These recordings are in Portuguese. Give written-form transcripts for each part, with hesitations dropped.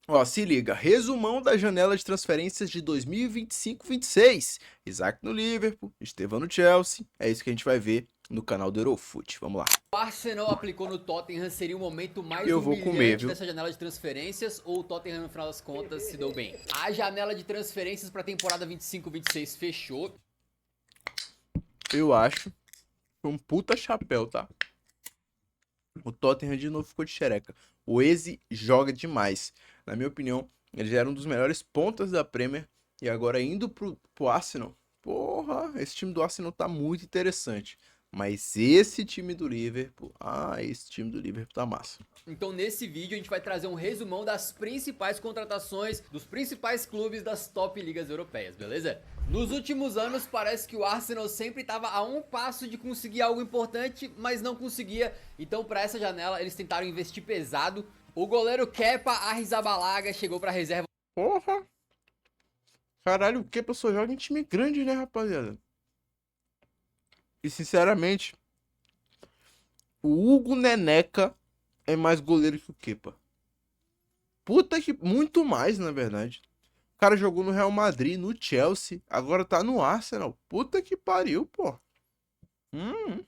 Ó, se liga, resumão da janela de transferências de 2025-26. Isaac no Liverpool, Estevão no Chelsea. É isso que a gente vai ver no canal do Eurofoot. Vamos lá. O Arsenal aplicou no Tottenham, seria o momento mais Eu vou comer, humilhante viu? dessa janela de transferências ou o Tottenham no final das contas se deu bem? A janela de transferências para a temporada 25-26 fechou. Eu acho. Foi um puta chapéu, tá? O Tottenham de novo ficou de xereca. O Eze joga demais. Na minha opinião, ele já era um dos melhores pontas da Premier. E agora indo pro Arsenal. Porra, esse time do Arsenal tá muito interessante. Mas esse time do Liverpool. Ah, esse time do Liverpool tá massa. Então nesse vídeo a gente vai trazer um resumão das principais contratações dos principais clubes das top ligas europeias, beleza? Nos últimos anos parece que o Arsenal sempre estava a um passo de conseguir algo importante, mas não conseguia. Então para essa janela eles tentaram investir pesado. O goleiro Kepa Arrizabalaga chegou para reserva. Porra! Caralho, o Kepa só joga em time grande, né, rapaziada? E sinceramente, o Hugo Neneca é mais goleiro que o Kepa. Puta que. Muito mais, na verdade. O cara jogou no Real Madrid, no Chelsea, agora tá no Arsenal. Puta que pariu, pô. Hum.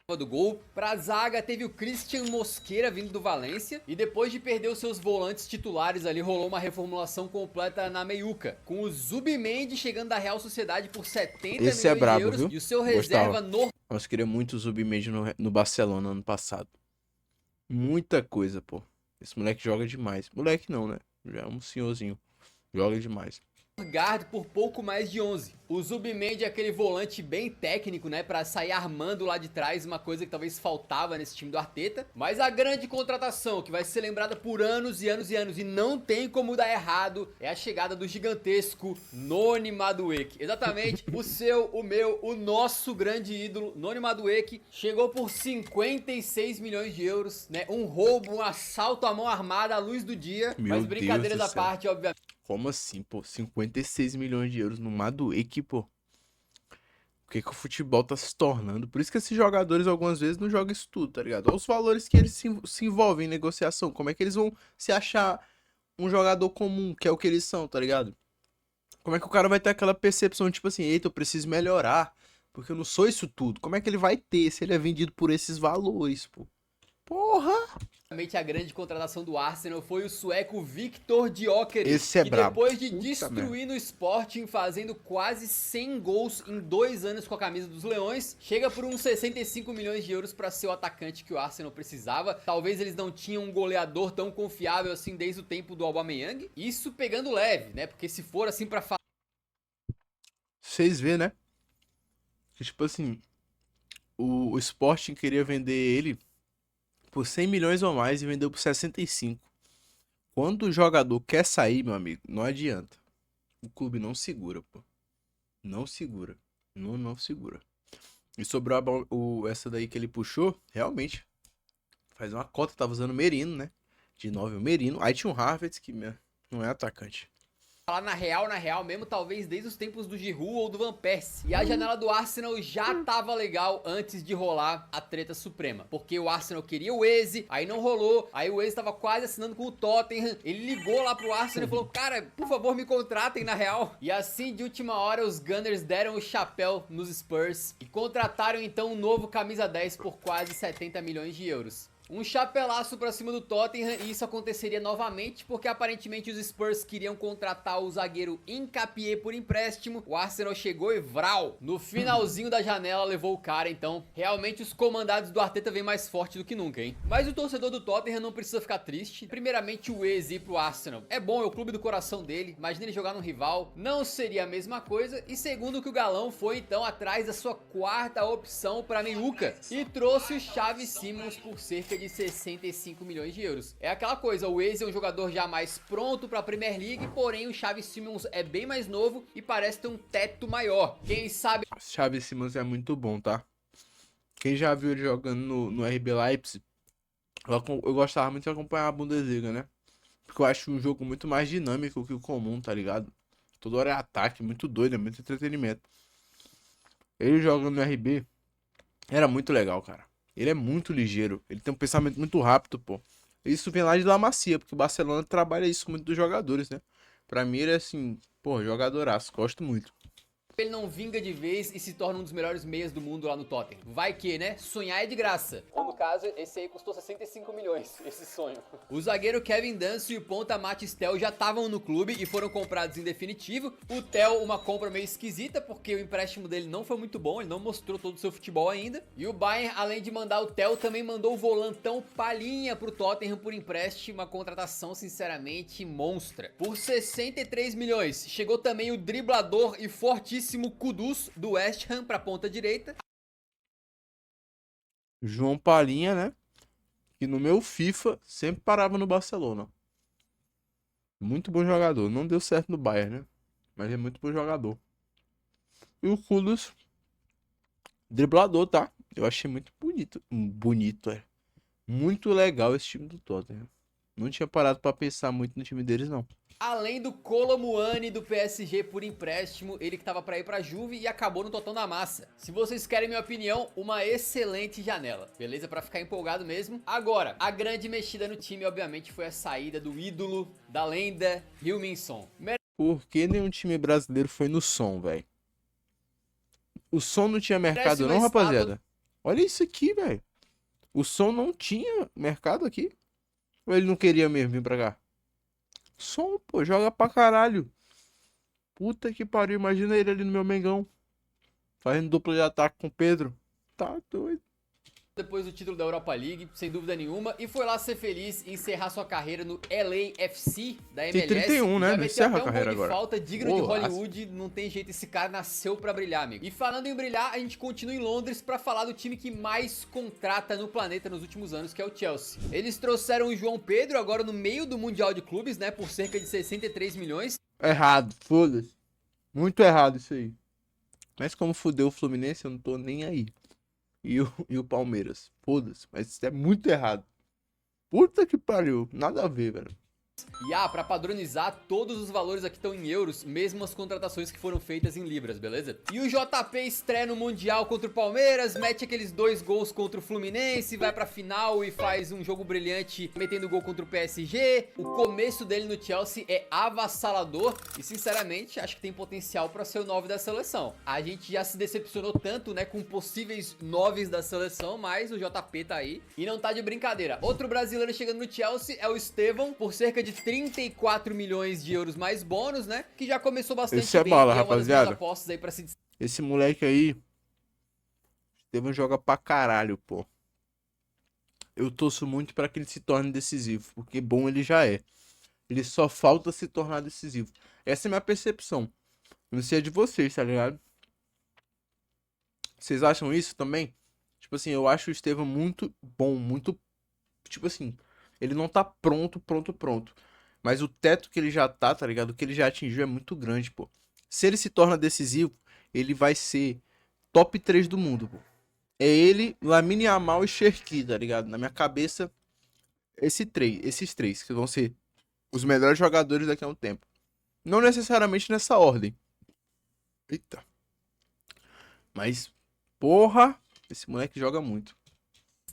Do gol. Pra zaga teve o Christian Mosquera vindo do Valência. E depois de perder os seus volantes titulares ali, rolou uma reformulação completa na meiuca. Com o Zubimendi chegando da Real Sociedade por 70 Esse é milhões de brabo, euros. viu? E o seu Gostava. reserva normal. Nós queríamos muito o Zubimendi no Barcelona ano passado. Muita coisa, pô. Esse moleque joga demais. Moleque não, né? Já é um senhorzinho. Joga demais. Guard por pouco mais de 11. O Zubimendi é aquele volante bem técnico, né, pra sair armando lá de trás, uma coisa que talvez faltava nesse time do Arteta. Mas a grande contratação, que vai ser lembrada por anos e anos e anos, e não tem como dar errado, é a chegada do gigantesco Noni Madueke. Exatamente, o seu, o meu, o nosso grande ídolo, Noni Madueke, chegou por 56 milhões de euros, né, um roubo, um assalto à mão armada à luz do dia. Meu Mas Deus brincadeiras do à céu. parte, obviamente. Como assim, pô? 56 milhões de euros no Madueke, pô. O que que o futebol tá se tornando? Por isso que esses jogadores algumas vezes não jogam isso tudo, tá ligado? Olha os valores que eles se envolvem em negociação. Como é que eles vão se achar um jogador comum, que é o que eles são, tá ligado? Como é que o cara vai ter aquela percepção, tipo assim, eita, eu preciso melhorar, porque eu não sou isso tudo. Como é que ele vai ter se ele é vendido por esses valores, pô? Porra! A grande contratação do Arsenal foi o sueco Viktor Gyökeres, Esse é que brabo. depois de Puta merda. destruir no Sporting, fazendo quase 100 gols em 2 anos com a camisa dos Leões, chega por uns 65 milhões de euros para ser o atacante que o Arsenal precisava. Talvez eles não tinham um goleador tão confiável assim desde o tempo do Aubameyang. Isso pegando leve, né? Porque se for assim para falar, Vocês vê, né? Que tipo assim, o Sporting queria vender ele por 100 milhões ou mais e vendeu por 65. Quando o jogador quer sair, meu amigo, não adianta. O clube não segura, pô. Não segura. Não segura. E sobre essa daí que ele puxou, realmente, faz uma cota, tava usando o Merino, né? De 9 o Merino. Aí tinha um Havertz que não é atacante. na real mesmo, talvez desde os tempos do Giroud ou do Van Persie. E a janela do Arsenal já tava legal antes de rolar a treta suprema. Porque o Arsenal queria o Eze, aí não rolou, aí o Eze tava quase assinando com o Tottenham. Ele ligou lá pro Arsenal e falou, cara, por favor me contratem na real. E assim, de última hora, os Gunners deram o chapéu nos Spurs e contrataram então um novo camisa 10 por quase 70 milhões de euros. Um chapelaço pra cima do Tottenham, e isso aconteceria novamente porque aparentemente os Spurs queriam contratar o zagueiro Hincapié por empréstimo. O Arsenal chegou e vral, no finalzinho da janela levou o cara. Então realmente os comandados do Arteta vêm mais forte do que nunca, hein? Mas o torcedor do Tottenham não precisa ficar triste. Primeiramente o Eze ir pro Arsenal é bom, é o clube do coração dele. Imagina ele jogar num rival, não seria a mesma coisa. E segundo, que o Galão foi então atrás da sua quarta opção pra meiuca e trouxe o Xavi Simons por cerca de 65 milhões de euros. É aquela coisa, o Eze é um jogador já mais pronto para a Premier League, porém o Xavi Simons é bem mais novo e parece ter um teto maior. Quem sabe... Xavi Simons é muito bom, tá? Quem já viu ele jogando no RB Leipzig, eu gostava muito de acompanhar a Bundesliga, né? Porque eu acho um jogo muito mais dinâmico que o comum, tá ligado? Toda hora é ataque, muito doido, é muito entretenimento. Ele jogando no RB era muito legal, cara. Ele é muito ligeiro, ele tem um pensamento muito rápido, pô. Isso vem lá de La Masia, porque o Barcelona trabalha isso muito dos jogadores, né? Pra mim ele é assim, pô, jogadoraço, gosto muito. Ele não vinga de vez e se torna um dos melhores meias do mundo lá no Tottenham. Vai que, né? Sonhar é de graça. Ou no caso, esse aí custou 65 milhões, esse sonho. O zagueiro Kevin Danso e o ponta Mathys Tel já estavam no clube e foram comprados em definitivo. O Tel, uma compra meio esquisita, porque o empréstimo dele não foi muito bom, ele não mostrou todo o seu futebol ainda. E o Bayern, além de mandar o Tel, também mandou o volantão Palhinha pro Tottenham por empréstimo, uma contratação sinceramente monstra. Por 63 milhões, chegou também o driblador e fortíssimo Kudus do West Ham pra ponta direita. João Palhinha, né? Que no meu FIFA sempre parava no Barcelona. Muito bom jogador. Não deu certo no Bayern, né? Mas é muito bom jogador. E o Kudus, driblador, tá? Eu achei muito bonito. Bonito, é. Muito legal esse time do Tottenham. Não tinha parado pra pensar muito no time deles, não. Além do Kolo Muani do PSG por empréstimo, ele que tava pra ir pra Juve e acabou no totão da massa. Se vocês querem minha opinião, uma excelente janela, beleza? Pra ficar empolgado mesmo. Agora, a grande mexida no time, obviamente, foi a saída do ídolo, da lenda, Heung-min Son. Por que nenhum time brasileiro foi no som, velho? O som não tinha mercado não, rapaziada? Olha isso aqui, velho. O som não tinha mercado aqui? Ou ele não queria mesmo vir pra cá? Som, pô, joga pra caralho. Puta que pariu, imagina ele ali no meu Mengão. Fazendo dupla de ataque com o Pedro. Tá doido. Depois do título da Europa League, sem dúvida nenhuma, e foi lá ser feliz e encerrar sua carreira no LAFC da MLS. Tem 31, né? Já Não meteu encerra até a carreira gol de agora. falta digno de Hollywood, não tem jeito, esse cara nasceu pra brilhar, amigo. E falando em brilhar, a gente continua em Londres pra falar do time que mais contrata no planeta nos últimos anos, que é o Chelsea. Eles trouxeram o João Pedro agora no meio do Mundial de Clubes, né, por cerca de 63 milhões. Errado, foda-se. Muito errado isso aí. Mas como fudeu o Fluminense, eu não tô nem aí. E o Palmeiras. Foda-se, mas isso é muito errado. Puta que pariu. Nada a ver, velho. E pra padronizar, todos os valores aqui estão em euros, mesmo as contratações que foram feitas em libras, beleza? E o JP estreia no Mundial contra o Palmeiras, mete aqueles 2 gols contra o Fluminense, vai pra final e faz um jogo brilhante metendo gol contra o PSG. O começo dele no Chelsea é avassalador e, sinceramente, acho que tem potencial pra ser o 9 da seleção. A gente já se decepcionou tanto, né, com possíveis 9s da seleção, mas o JP tá aí e não tá de brincadeira. Outro brasileiro chegando no Chelsea é o Estevão, por cerca de 34 milhões de euros mais bônus, né? Que já começou bastante Esse é bem. bala, E é uma das minhas rapaziada. apostas aí pra se... Esse moleque aí, Estevão joga pra caralho, pô. Eu torço muito pra que ele se torne decisivo, porque bom ele já é. Ele só falta se tornar decisivo. Essa é a minha percepção. Não sei a de vocês, tá ligado? Vocês acham isso também? Tipo assim, eu acho o Estevão muito bom, muito... Tipo assim, ele não tá pronto. Mas o teto que ele já tá ligado? O que ele já atingiu é muito grande, pô. Se ele se torna decisivo, ele vai ser top 3 do mundo, pô. É ele, Lamine Yamal e Cherki, tá ligado? Na minha cabeça, esses três, que vão ser os melhores jogadores daqui a um tempo. Não necessariamente nessa ordem. Eita. Mas, porra, esse moleque joga muito.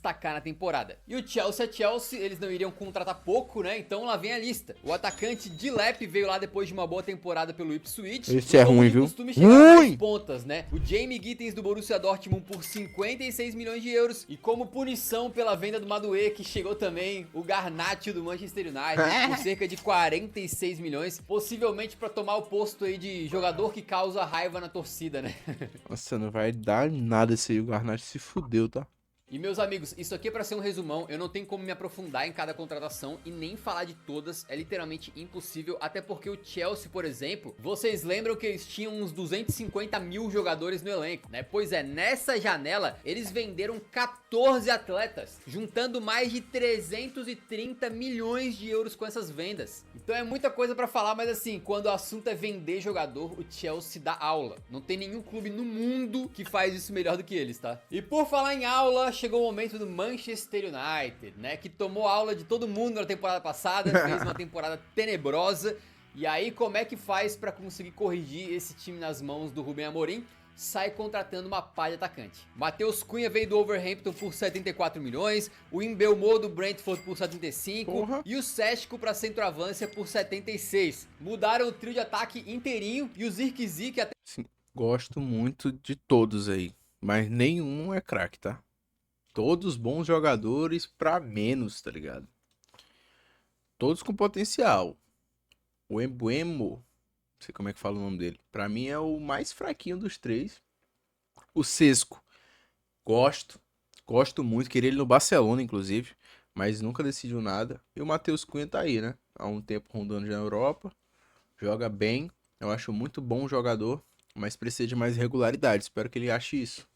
destacar na temporada. E o Chelsea é Chelsea, eles não iriam contratar pouco, né? Então lá vem a lista. O atacante Dilep veio lá depois de uma boa temporada pelo Ipswich. Esse é ruim, viu? Costume chegar Ruim! nas pontas, né? O Jamie Gittens do Borussia Dortmund por 56 milhões de euros. E como punição pela venda do Maduê, que chegou também o Garnacho do Manchester United por cerca de 46 milhões. Possivelmente pra tomar o posto aí de jogador que causa raiva na torcida, né? Nossa, não vai dar nada esse aí. O Garnacho se fudeu, tá? E meus amigos, isso aqui é pra ser um resumão, eu não tenho como me aprofundar em cada contratação e nem falar de todas, é literalmente impossível, até porque o Chelsea, por exemplo, vocês lembram que eles tinham uns 250 mil jogadores no elenco, né? Pois é, nessa janela, eles venderam 14 atletas, juntando mais de 330 milhões de euros com essas vendas. Então é muita coisa pra falar, mas assim, quando o assunto é vender jogador, o Chelsea dá aula. Não tem nenhum clube no mundo que faz isso melhor do que eles, tá? E por falar em aula, chegou o momento do Manchester United, né? Que tomou aula de todo mundo na temporada passada, fez uma temporada tenebrosa. E aí, como é que faz pra conseguir corrigir esse time nas mãos do Rubem Amorim? sai contratando uma pá de atacante. Matheus Cunha veio do Wolverhampton por 74 milhões, o Mbeumo do Brentford por 75 Porra. e o Seshko para centroavância por 76. Mudaram o trio de ataque inteirinho e o Zirkzee, que até Sim, gosto muito de todos aí, mas nenhum é craque, tá? Todos bons jogadores pra menos, tá ligado? Todos com potencial. O Mbeumo, não sei como é que fala o nome dele, pra mim é o mais fraquinho dos três. O Sesco, gosto muito, queria ele no Barcelona, inclusive, mas nunca decidiu nada. E o Matheus Cunha tá aí, né? Há um tempo rondando já na Europa, joga bem, eu acho muito bom jogador, mas precisa de mais regularidade, espero que ele ache isso.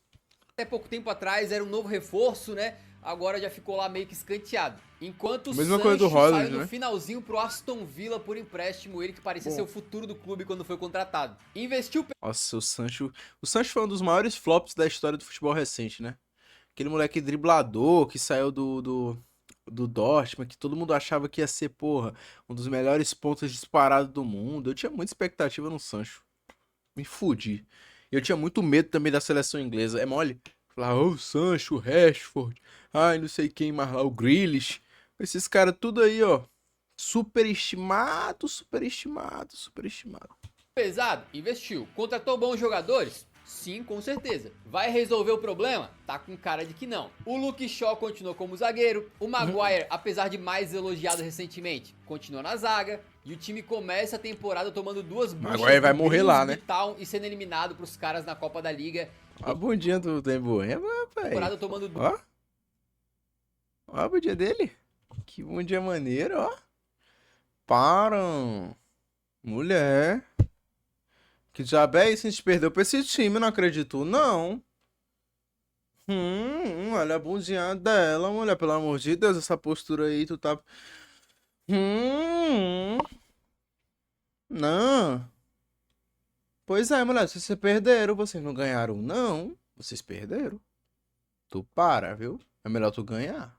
pouco tempo atrás era um novo reforço, né? Agora já ficou lá meio que escanteado. Enquanto o Mesma coisa do Sancho Holland, saiu no né? finalzinho pro Aston Villa por empréstimo, ele que parecia ser o futuro do clube quando foi contratado. Investiu Nossa, o Sancho foi um dos maiores flops da história do futebol recente, né? Aquele moleque driblador que saiu do Dortmund, que todo mundo achava que ia ser, porra, um dos melhores pontas disparados do mundo. Eu tinha muita expectativa no Sancho. Me fudi. Eu tinha muito medo também da seleção inglesa. É mole? Falar, ô, Sancho, o Rashford, ai, não sei quem mais lá, o Grealish. Esses caras tudo aí, ó. Superestimado, superestimado, superestimado. pesado? Investiu. Contratou bons jogadores? Sim, com certeza. Vai resolver o problema? Tá com cara de que não. O Luke Shaw continuou como zagueiro. O Maguire, apesar de mais elogiado recentemente, continua na zaga. E o time começa a temporada tomando duas buchas Maguire vai do morrer lá, Grimsby né? Town e sendo eliminado pros caras na Copa da Liga. A bundinha do Tembuema, Temporada velho. tomando Ó, ó a bundinha dele. Que bundinha maneira, ó. Param. Mulher. Que diabo é isso? A gente perdeu pra esse time, não acredito, não. Olha a bundinha dela, mulher. Pelo amor de Deus, essa postura aí, tu tá... Não. Pois é, mulher, vocês perderam, vocês não ganharam, não. Vocês perderam. Tu para, viu? É melhor tu ganhar.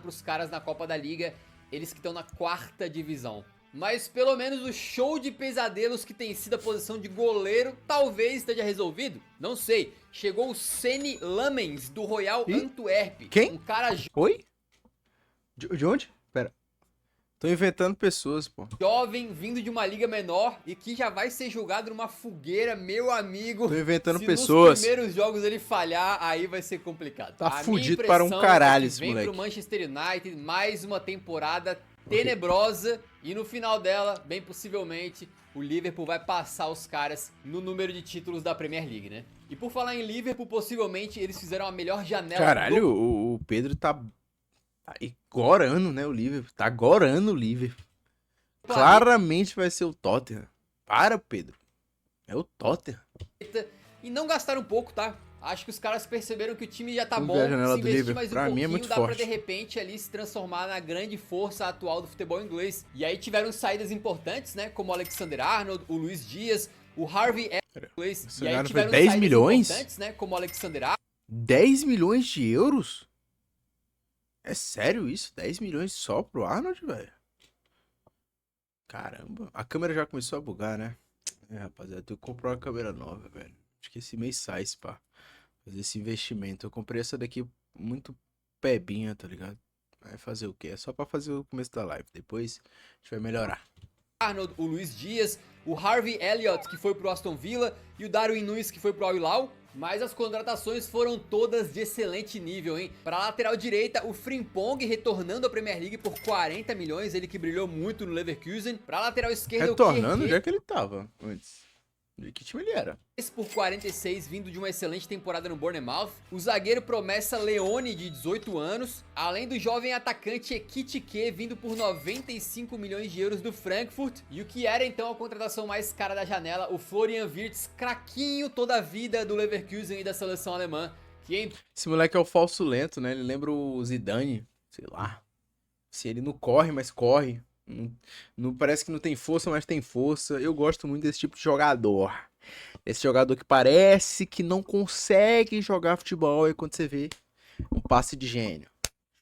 pros caras na Copa da Liga, eles que estão na quarta divisão. Mas pelo menos o show de pesadelos que tem sido a posição de goleiro talvez esteja resolvido. Não sei. Chegou o Seny Lamens do Royal Ih, Antwerp. quem? Um cara Oi? De onde? Pera. Tô inventando pessoas, pô. jovem, vindo de uma liga menor e que já vai ser julgado numa fogueira, meu amigo. Tô inventando Se pessoas. nos primeiros jogos ele falhar, aí vai ser complicado. Tá A minha fudido para um impressão caralho é que esse vem moleque. pro Manchester United mais uma temporada tenebrosa e no final dela, bem possivelmente, o Liverpool vai passar os caras no número de títulos da Premier League, né? E por falar em Liverpool, possivelmente eles fizeram a melhor janela Caralho, do o Pedro tá gorando, né, o Liverpool. Tá gorando o Liverpool. planeta. Claramente vai ser o Tottenham. Para, Pedro. É o Tottenham. E não gastaram pouco, tá? Acho que os caras perceberam que o time já tá Vamos bom. ver a janela Se do investir Liverpool. mais um Pra mim é pouquinho, muito dá forte. pra de repente ali se transformar na grande força atual do futebol inglês. E aí tiveram saídas importantes, né? Como o Alexander Arnold, o Luiz Dias, o Harvey Ellis. Esse E aí cara foi tiveram 10 saídas milhões? importantes, né? Como o Alexander Arnold. 10 milhões de euros? É sério isso? 10 milhões só pro Arnold, velho? Caramba. A câmera já começou a bugar, né? É, rapaziada, eu tenho que comprar uma câmera nova, velho. Acho que esse mês sai, pá. Fazer esse investimento. Eu comprei essa daqui muito pebinha, tá ligado? Vai fazer o quê? É só pra fazer o começo da live. Depois a gente vai melhorar. Arnold, o Luiz Dias, o Harvey Elliott, que foi pro Aston Villa, e o Darwin Núñez, que foi pro Al Hilal. Mas as contratações foram todas de excelente nível, hein? Para a lateral direita, o Frimpong retornando à Premier League por 40 milhões, ele que brilhou muito no Leverkusen. Para a lateral esquerda, Retornando, o onde é que ele tava antes? De que time ele era? por 46, vindo de uma excelente temporada no Bournemouth. O zagueiro promessa Leone, de 18 anos. Além do jovem atacante Ekitike, vindo por 95 milhões de euros do Frankfurt. E o que era então a contratação mais cara da janela, o Florian Wirtz, craquinho toda a vida do Leverkusen e da seleção alemã. Que Esse moleque é o falso lento, né? Ele lembra o Zidane, sei lá. Se ele não corre, mas corre. Não parece que não tem força, mas tem força. Eu gosto muito desse tipo de jogador. Esse jogador que parece que não consegue jogar futebol. E quando você vê, um passe de gênio.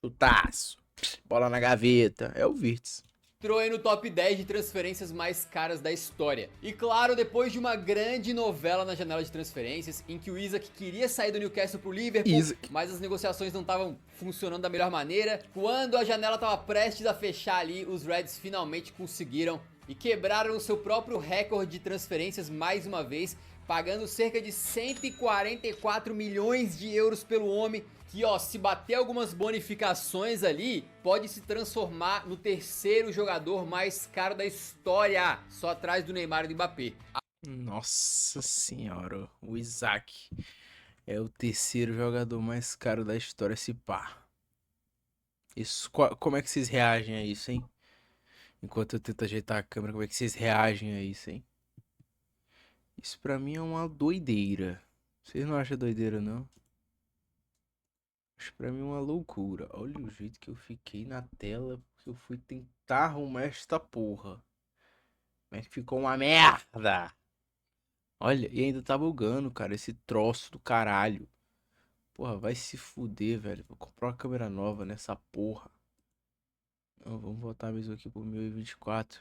Chutaço. Bola na gaveta. É o Wirtz. entrou aí no top 10 de transferências mais caras da história. E claro, depois de uma grande novela na janela de transferências, em que o Isak queria sair do Newcastle pro Liverpool, mas as negociações não estavam funcionando da melhor maneira, quando a janela estava prestes a fechar ali, os Reds finalmente conseguiram e quebraram o seu próprio recorde de transferências mais uma vez, pagando cerca de 144 milhões de euros pelo homem, que ó, se bater algumas bonificações ali, pode se transformar no terceiro jogador mais caro da história, só atrás do Neymar e do Mbappé. Nossa senhora, o Isaac é o terceiro jogador mais caro da história, se pá. Isso, como é que vocês reagem a isso, hein? Enquanto eu tento ajeitar a câmera, como é que vocês reagem a isso, hein? Isso pra mim é uma doideira. Vocês não acham doideira, não? Acho pra mim uma loucura. Olha o jeito que eu fiquei na tela, porque eu fui tentar arrumar esta porra. Mas ficou uma merda. Olha, e ainda tá bugando, cara, esse troço do caralho. Porra, vai se fuder, velho. Vou comprar uma câmera nova nessa porra. Não, vamos voltar mesmo aqui pro 1024.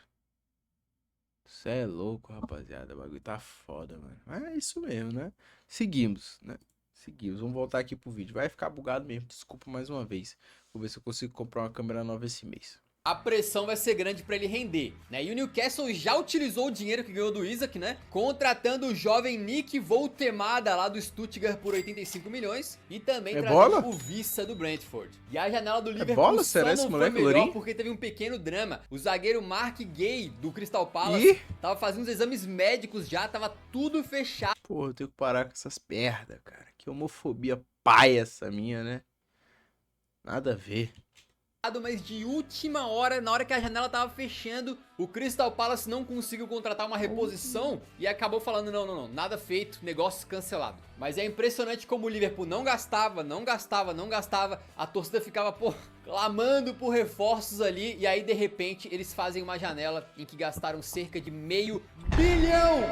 Cê é louco, rapaziada. O bagulho tá foda, mano. Mas é isso mesmo, né? Seguimos, né? Seguimos. Vamos voltar aqui pro vídeo. Vai ficar bugado mesmo. Desculpa mais uma vez. Vou ver se eu consigo comprar uma câmera nova esse mês. A pressão vai ser grande para ele render, né? E o Newcastle já utilizou o dinheiro que ganhou do Isak, né? Contratando o jovem Nick Voltemada lá do Stuttgart por 85 milhões e também trazendo o Vissa do Brentford. E a janela do Liverpool só não foi melhor porque teve um pequeno drama. O zagueiro Mark Gay do Crystal Palace tava fazendo os exames médicos já, tava tudo fechado. Porra, eu tenho que parar com essas merda, cara. Que homofobia paia essa minha, né? Nada a ver. Mas de última hora, na hora que a janela tava fechando, o Crystal Palace não conseguiu contratar uma reposição e acabou falando, não, nada feito, negócio cancelado. Mas é impressionante como o Liverpool não gastava, a torcida ficava, pô, clamando por reforços ali, e aí de repente eles fazem uma janela em que gastaram cerca de meio bilhão.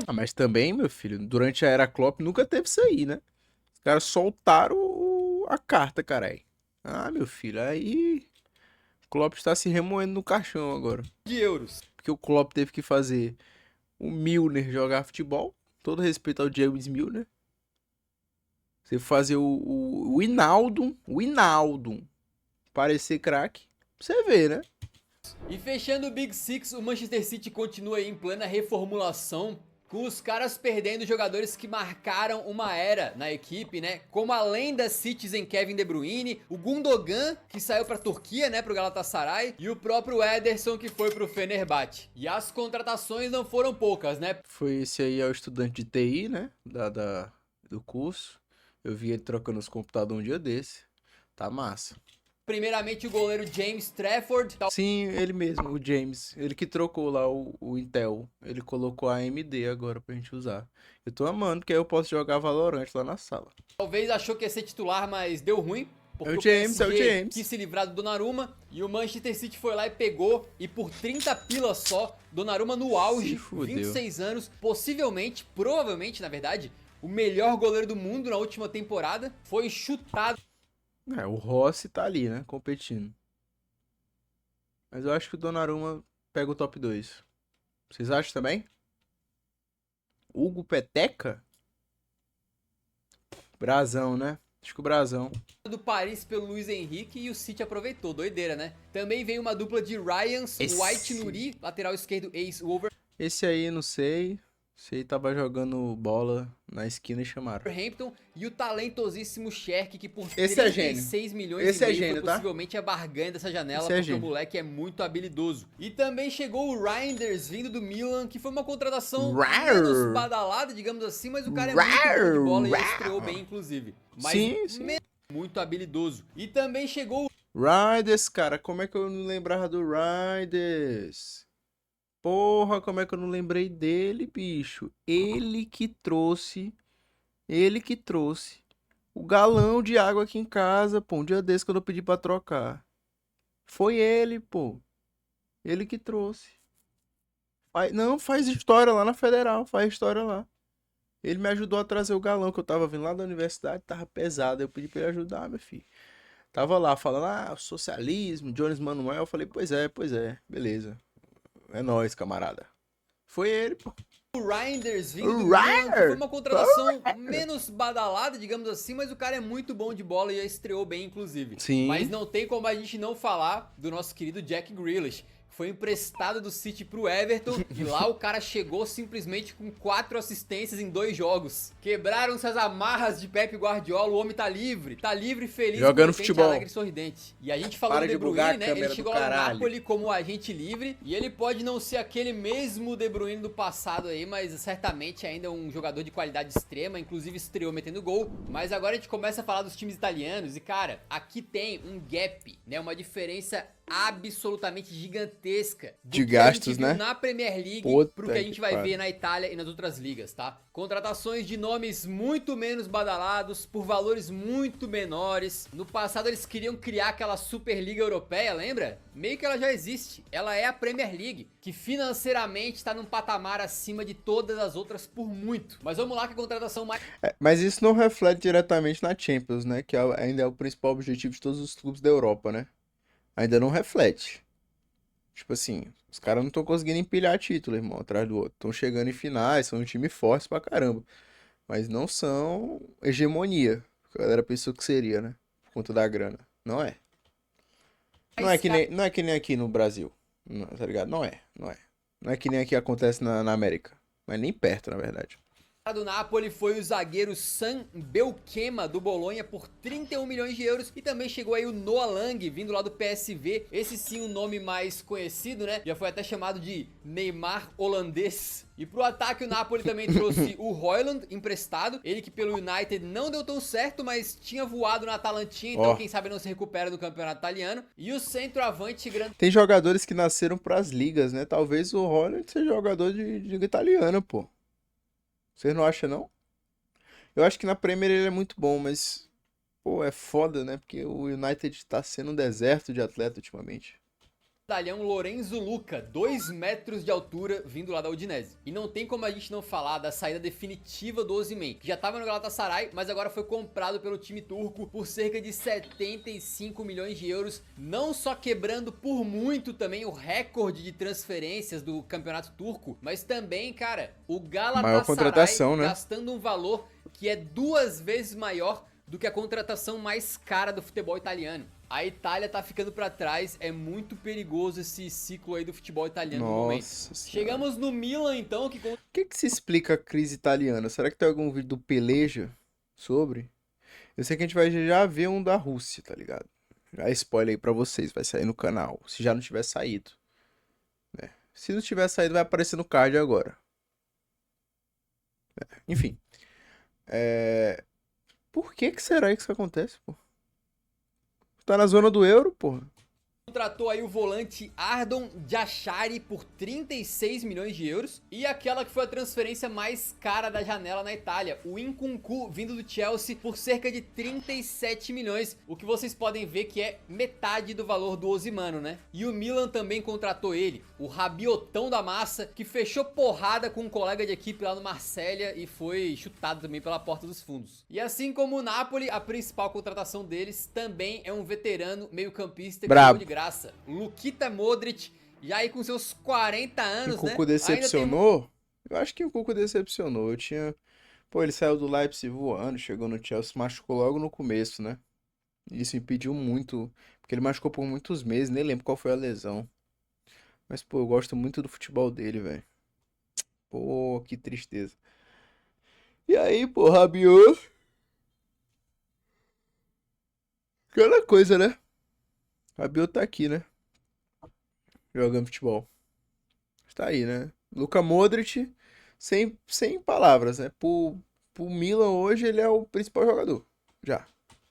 Ah, mas também, meu filho, durante a era Klopp nunca teve isso aí, né? Os caras soltaram a carta, caralho. Ah, meu filho, aí o Klopp está se remoendo no caixão agora. De euros. Porque o Klopp teve que fazer o Milner jogar futebol. Todo respeito ao James Milner. Você fazer o Wijnaldum parecer craque. Você vê, né? E fechando o Big Six, o Manchester City continua aí em plena reformulação, com os caras perdendo jogadores que marcaram uma era na equipe, né? Como a lenda Citizen Kevin De Bruyne, o Gundogan, que saiu pra Turquia, né? Pro Galatasaray, e o próprio Ederson, que foi pro Fenerbahçe. E as contratações não foram poucas, né? Foi esse aí, é o estudante de TI, né? Do curso. Eu vi ele trocando os computadores um dia desse. Tá massa. Primeiramente o goleiro James Trafford. Sim, ele mesmo, o James. Ele que trocou lá o Intel. Ele colocou a AMD agora pra gente usar. Eu tô amando, porque aí eu posso jogar Valorant lá na sala. Talvez achou que ia ser titular, mas deu ruim. Porque é o James. Quis se livrar do Donnarumma. E o Manchester City foi lá e pegou. E por 30 pila só, Donnarumma no auge, 26 anos. Possivelmente, provavelmente, na verdade, o melhor goleiro do mundo na última temporada. Foi chutado. É, o Rossi tá ali, né? Competindo. Mas eu acho que o Donnarumma pega o top 2. Vocês acham também? Hugo Peteca? Brasão, né? Acho que o Brasão. Do Paris pelo Luiz Henrique e o City aproveitou. Doideira, né? Também veio uma dupla de Ryans, o White Nuri, lateral esquerdo ex-Wolverhampton. Esse aí, não sei. Você tava jogando bola na esquina e chamaram. E o talentosíssimo Cherki, que por esse 36 milhões esse e meio gênio, foi possivelmente a barganha dessa janela, porque o moleque é muito habilidoso. E também chegou o Reinders, vindo do Milan, que foi uma contratação menos badalada, digamos assim, mas o cara é muito bom de bola e ele estreou bem, inclusive. Mas sim. Muito habilidoso. E também chegou o Reinders, cara, como é que eu não lembrava do Reinders? Porra, como é que eu não lembrei dele, bicho? Ele que trouxe o galão de água aqui em casa, pô, um dia desse quando eu pedi pra trocar. Foi ele, pô. Ele que trouxe. Faz história lá na Federal, faz história lá. Ele me ajudou a trazer o galão, que eu tava vindo lá da universidade, tava pesado, eu pedi pra ele ajudar, meu filho. Tava lá falando, socialismo, Jones Manuel. Eu falei, pois é, beleza. É nóis, camarada. Foi ele, pô. O Reinders vindo do O Milan, que foi Reiner! uma contratação menos badalada, digamos assim, mas o cara é muito bom de bola e já estreou bem, inclusive. Sim. Mas não tem como a gente não falar do nosso querido Jack Grealish. Foi emprestado do City pro Everton e lá o cara chegou simplesmente com 4 assistências em 2 jogos. Quebraram-se as amarras de Pep Guardiola, o homem tá livre e feliz, jogando contente, futebol. alegre e sorridente. E a gente falou Para do de De bugar Bruyne, a né? Ele câmera chegou do lá no caralho. Napoli como agente livre e ele pode não ser aquele mesmo De Bruyne do passado aí, mas certamente ainda é um jogador de qualidade extrema, inclusive estreou metendo gol. Mas agora a gente começa a falar dos times italianos e cara, aqui tem um gap, né? Uma diferença absolutamente gigantesca do De que a gastos, gente viu né? na Premier League Puta pro que a gente que vai pariu. ver na Itália e nas outras ligas, tá? Contratações de nomes muito menos badalados, por valores muito menores. No passado eles queriam criar aquela Superliga Europeia, lembra? Meio que ela já existe. Ela é a Premier League, que financeiramente está num patamar acima de todas as outras por muito. Mas vamos lá que a contratação mais... Mas isso não reflete diretamente na Champions, né? Que ainda é o principal objetivo de todos os clubes da Europa, né? Ainda não reflete. Tipo assim, os caras não estão conseguindo empilhar título, irmão, atrás do outro. Estão chegando em finais, são um time forte pra caramba. Mas não são hegemonia. Que a galera pensou que seria, né? Por conta da grana. Não é. Não é que nem aqui no Brasil. Não, tá ligado? Não é. Não é que nem aqui acontece na América. Mas nem perto, na verdade. do Napoli foi o zagueiro Sam Belkema do Bolonha por 31 milhões de euros e também chegou aí o Noah Lang vindo lá do PSV, esse sim o nome mais conhecido, né? Já foi até chamado de Neymar holandês. E pro ataque o Napoli também trouxe o Højlund emprestado, ele que pelo United não deu tão certo, mas tinha voado na Atalantinha, então quem sabe não se recupera no campeonato italiano. E o centroavante grande... Tem jogadores que nasceram pras ligas, né? Talvez o Højlund seja jogador de liga italiana, pô. Vocês não acham, não? Eu acho que na Premier ele é muito bom, mas... Pô, é foda, né? Porque o United tá sendo um deserto de atleta ultimamente. Italiano Lorenzo Luca, 2 metros de altura, vindo lá da Udinese. E não tem como a gente não falar da saída definitiva do Osimhen, que já estava no Galatasaray, mas agora foi comprado pelo time turco por cerca de 75 milhões de euros, não só quebrando por muito também o recorde de transferências do campeonato turco, mas também, cara, o Maior contratação, Galatasaray né? gastando um valor que é 2 vezes maior do que a contratação mais cara do futebol italiano. A Itália tá ficando pra trás, é muito perigoso esse ciclo aí do futebol italiano no momento. Nossa senhora. Chegamos no Milan então, que O que se explica a crise italiana? Será que tem algum vídeo do Peleja sobre? Eu sei que a gente vai já ver um da Rússia, tá ligado? Já spoiler aí pra vocês, vai sair no canal. Se já não tiver saído. Né? Se não tiver saído, vai aparecer no card agora. Enfim. Por que será que isso acontece, pô? Tá na zona do euro, porra. contratou aí o volante Ardon Jashari por 36 milhões de euros. E aquela que foi a transferência mais cara da janela na Itália, o Nkunku, vindo do Chelsea por cerca de 37 milhões. O que vocês podem ver que é metade do valor do Osimhen, né? E o Milan também contratou ele, o Rabiotão da massa, que fechou porrada com um colega de equipe lá no Marselha e foi chutado também pela porta dos fundos. E assim como o Napoli, a principal contratação deles também é um veterano meio-campista que chegou de graça. Lukita Modric, já aí com seus 40 anos, O Cuco né? decepcionou? Eu acho que o Cuco decepcionou. Pô, ele saiu do Leipzig voando, chegou no Chelsea, machucou logo no começo, né? Isso impediu muito, porque ele machucou por muitos meses, nem lembro qual foi a lesão. Mas, pô, eu gosto muito do futebol dele, velho. Pô, que tristeza. E aí, pô, Rabiot. Aquela coisa, né? Rabiot tá aqui, né? Jogando futebol. Está aí, né? Luka Modric, sem palavras, né? Pro Milan hoje ele é o principal jogador. Já.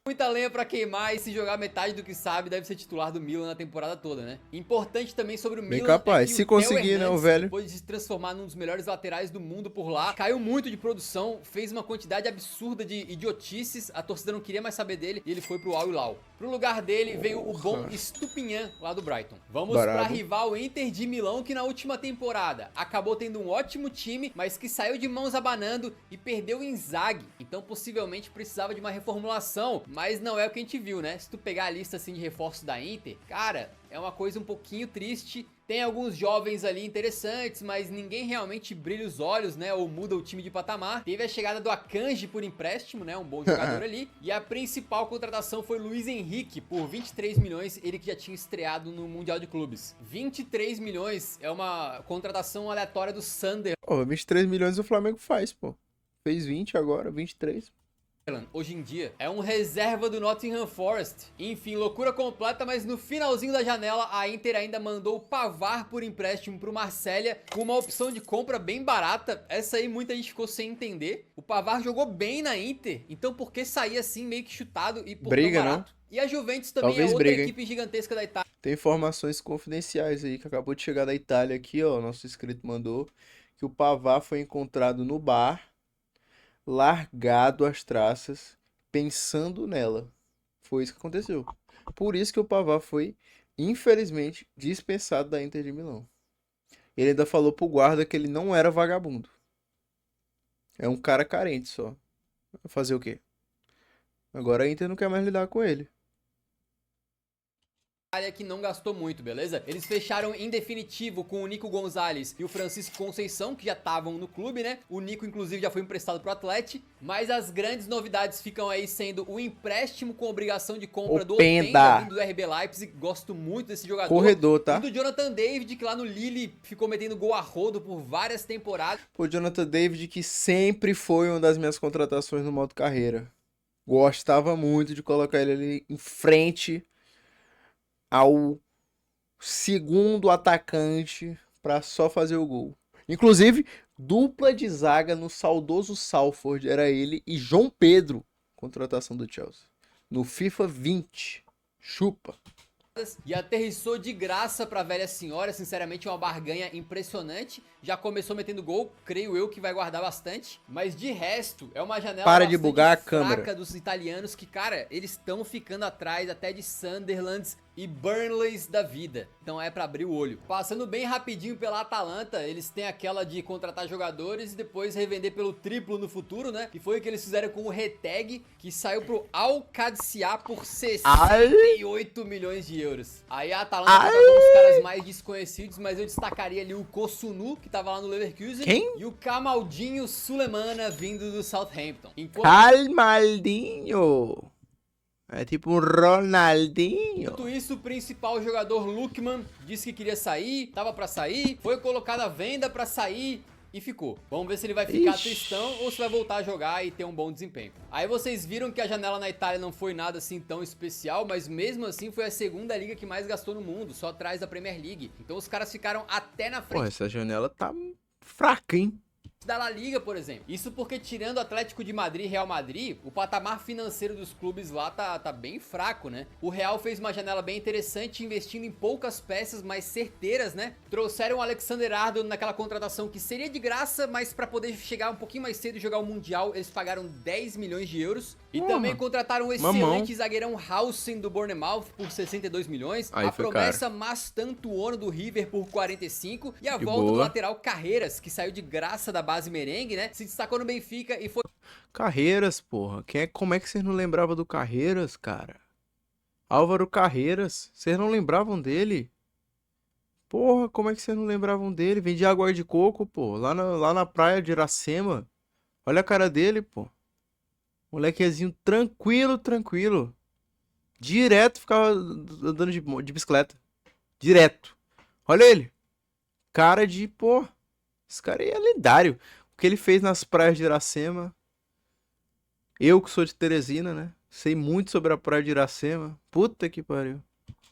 Muita lenha pra queimar e se jogar metade do que sabe deve ser titular do Milan na temporada toda, né? Importante também sobre o Bem Milan capaz. é que Se o Theo conseguir, né, o Hernandez, velho. depois de se transformar num dos melhores laterais do mundo por lá, caiu muito de produção, fez uma quantidade absurda de idiotices, a torcida não queria mais saber dele e ele foi pro Al Hilal. Pro lugar dele veio o bom Estupinhan lá do Brighton. Vamos pra rival Inter de Milão, que na última temporada acabou tendo um ótimo time, mas que saiu de mãos abanando e perdeu o Inzaghi, então possivelmente precisava de uma reformulação, mas não é o que a gente viu, né? Se tu pegar a lista assim de reforços da Inter, cara, é uma coisa um pouquinho triste. Tem alguns jovens ali interessantes, mas ninguém realmente brilha os olhos, né? Ou muda o time de patamar. Teve a chegada do Akanji por empréstimo, né? Um bom jogador ali. E a principal contratação foi Luiz Henrique, por 23 milhões. Ele que já tinha estreado no Mundial de Clubes. 23 milhões é uma contratação aleatória do Sunderland. Pô, 23 milhões o Flamengo faz, pô. Fez 20 agora, 23. Hoje em dia, é um reserva do Nottingham Forest. Enfim, loucura completa, mas no finalzinho da janela, a Inter ainda mandou o Pavard por empréstimo pro Marselha, com uma opção de compra bem barata. Essa aí muita gente ficou sem entender. O Pavard jogou bem na Inter, então por que sair assim meio que chutado e por Briga, tão barato? não? E a Juventus também Talvez é outra briga, hein? equipe gigantesca da Itália. Tem informações confidenciais aí que acabou de chegar da Itália aqui, ó. Nosso inscrito mandou que o Pavard foi encontrado no bar, largado às traças, pensando nela. Foi isso que aconteceu. Por isso que o Pavard foi, infelizmente, dispensado da Inter de Milão. Ele ainda falou pro guarda que ele não era vagabundo. É um cara carente só. Vai fazer o quê? Agora a Inter não quer mais lidar com ele. Que não gastou muito, beleza? Eles fecharam em definitivo com o Nico Gonzalez e o Francisco Conceição, que já estavam no clube, né? O Nico, inclusive, já foi emprestado pro Atlético. Mas as grandes novidades ficam aí sendo o empréstimo com obrigação de compra do Openda, vindo do RB Leipzig. Gosto muito desse jogador. Corredor, tá? E do Jonathan David, que lá no Lille ficou metendo gol a rodo por várias temporadas. O Jonathan David, que sempre foi uma das minhas contratações no modo carreira. Gostava muito de colocar ele ali em frente ao segundo atacante para só fazer o gol. Inclusive, dupla de zaga no saudoso Salford era ele e João Pedro, contratação do Chelsea. No FIFA 20. Chupa. E aterrissou de graça pra velha senhora, sinceramente uma barganha impressionante. Já começou metendo gol, creio eu que vai guardar bastante. Mas de resto, é uma janela Para de bastante bugar a fraca câmera dos italianos que, cara, eles estão ficando atrás até de Sunderlands e Burnleys da vida. Então é pra abrir o olho. Passando bem rapidinho pela Atalanta, eles têm aquela de contratar jogadores e depois revender pelo triplo no futuro, né? Que foi o que eles fizeram com o Reteg, que saiu pro Al Qadsiya por 68 milhões de euros. Aí a Atalanta contratou uns caras mais desconhecidos, mas eu destacaria ali o Kosunu, que tava lá no Leverkusen. Quem? E o Camaldinho Sulemana, vindo do Southampton. Calmaldinho. É tipo um Ronaldinho. Enquanto isso, o principal jogador Lookman disse que queria sair, tava pra sair, foi colocado à venda pra sair e ficou. Vamos ver se ele vai ficar tristão ou se vai voltar a jogar e ter um bom desempenho. Aí vocês viram que a janela na Itália não foi nada assim tão especial, mas mesmo assim foi a segunda liga que mais gastou no mundo, só atrás da Premier League. Então os caras ficaram até na frente. Pô, essa janela tá fraca, hein? Da La Liga, por exemplo. Isso porque tirando o Atlético de Madrid e Real Madrid, o patamar financeiro dos clubes lá tá bem fraco, né? O Real fez uma janela bem interessante, investindo em poucas peças mais certeiras, né? Trouxeram o Alexander Arnold naquela contratação que seria de graça, mas pra poder chegar um pouquinho mais cedo e jogar o Mundial, eles pagaram 10 milhões de euros. E também contrataram o excelente zagueirão Hausen do Bournemouth por 62 milhões. Aí a promessa caro. Mastantuono do River por 45. E a volta do lateral Carreiras, que saiu de graça da base merengue, né? Se destacou no Benfica e foi... Carreiras, porra. Como é que vocês não lembravam do Carreiras, cara? Álvaro Carreiras. Vocês não lembravam dele? Porra, como é que vocês não lembravam dele? Vendia água de coco, pô. Lá na praia de Iracema. Olha a cara dele, pô. Molequezinho tranquilo. Direto ficava andando de bicicleta. Direto. Olha ele. Cara de, pô. Esse cara aí é lendário. O que ele fez nas praias de Iracema. Eu que sou de Teresina, né? Sei muito sobre a praia de Iracema. Puta que pariu.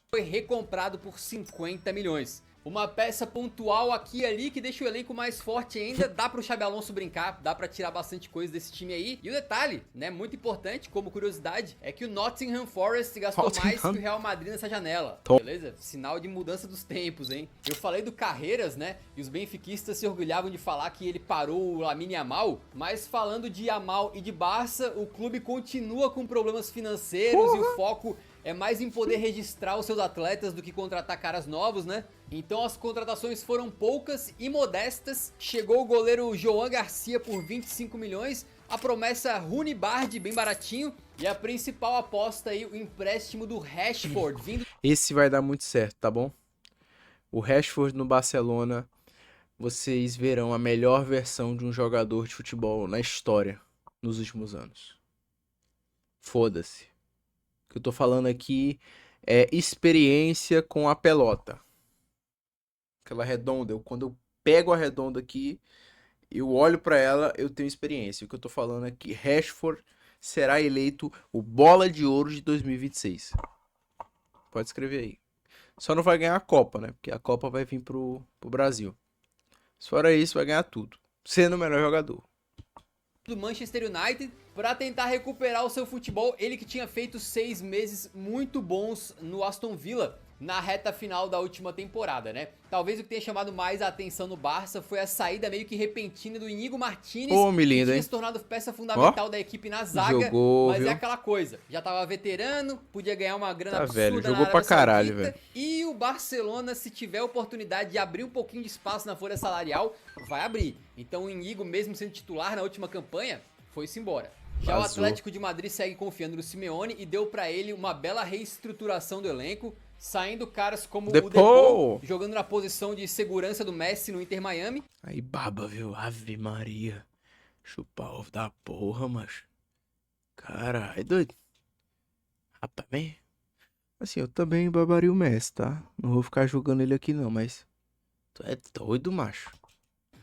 Foi recomprado por 50 milhões. Uma peça pontual aqui e ali que deixa o elenco mais forte ainda. Dá pro Xabi Alonso brincar, dá pra tirar bastante coisa desse time aí. E o detalhe, né, muito importante como curiosidade, é que o Nottingham Forest gastou mais que o Real Madrid nessa janela. Beleza? Sinal de mudança dos tempos, hein? Eu falei do Carreiras, né? E os benfiquistas se orgulhavam de falar que ele parou o Lamine Yamal. Mas falando de Yamal e de Barça, o clube continua com problemas financeiros e o foco é mais em poder registrar os seus atletas do que contratar caras novos, né? Então as contratações foram poucas e modestas. Chegou o goleiro João Garcia por 25 milhões. A promessa Rooney Bard, bem baratinho. E a principal aposta aí, o empréstimo do Rashford, vindo Esse vai dar muito certo, tá bom? O Rashford no Barcelona, vocês verão a melhor versão de um jogador de futebol na história nos últimos anos. Foda-se. O que eu tô falando aqui é experiência com a pelota. Aquela redonda, quando eu pego a redonda aqui, eu olho pra ela, eu tenho experiência. O que eu tô falando aqui, Rashford será eleito o Bola de Ouro de 2026. Pode escrever aí. Só não vai ganhar a Copa, né? Porque a Copa vai vir pro Brasil. Fora isso, vai ganhar tudo. Sendo o melhor jogador. do Manchester United para tentar recuperar o seu futebol. Ele que tinha feito 6 meses muito bons no Aston Villa na reta final da última temporada, né? Talvez o que tenha chamado mais a atenção no Barça foi a saída meio que repentina do Íñigo Martínez, Pô, que tinha se tornado peça fundamental da equipe na zaga, jogou, mas viu? é aquela coisa, já tava veterano, podia ganhar uma grana Tá absurda velho, na jogou Arábia pra caralho, Saudita, velho. e o Barcelona, se tiver oportunidade de abrir um pouquinho de espaço na folha salarial, vai abrir. Então o Íñigo, mesmo sendo titular na última campanha, foi-se embora. Já o Vazou. Atlético de Madrid segue confiando no Simeone e deu pra ele uma bela reestruturação do elenco, saindo caras como o Depou, jogando na posição de segurança do Messi no Inter Miami. Aí baba, viu? Ave Maria. Chupar ovo da porra, macho. Caralho, doido. Rapaz, bem. Assim, eu também babaria o Messi, tá? Não vou ficar julgando ele aqui não, mas... Tu é doido, macho.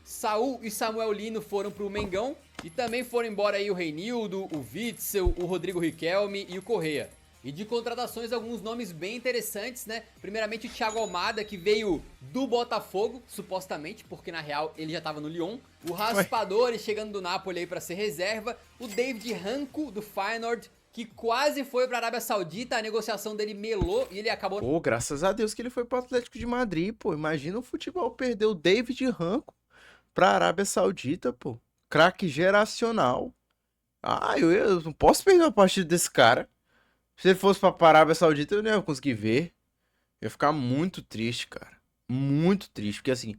Saúl e Samuel Lino foram pro Mengão e também foram embora aí o Reinildo, o Witzel, o Rodrigo Riquelme e o Correa. E de contratações, alguns nomes bem interessantes, né? Primeiramente o Thiago Almada, que veio do Botafogo, supostamente, porque na real ele já tava no Lyon. O Raspadori chegando do Napoli aí pra ser reserva. O David Ranco, do Feyenoord, que quase foi pra Arábia Saudita, a negociação dele melou e ele acabou... Pô, graças a Deus que ele foi pro Atlético de Madrid, pô. Imagina o futebol perder o David Ranco pra Arábia Saudita, pô. Craque geracional. Ah, eu não posso perder uma partida desse cara. Se ele fosse pra Arábia Saudita, eu não ia conseguir ver. Eu ia ficar muito triste, cara. Muito triste. Porque assim,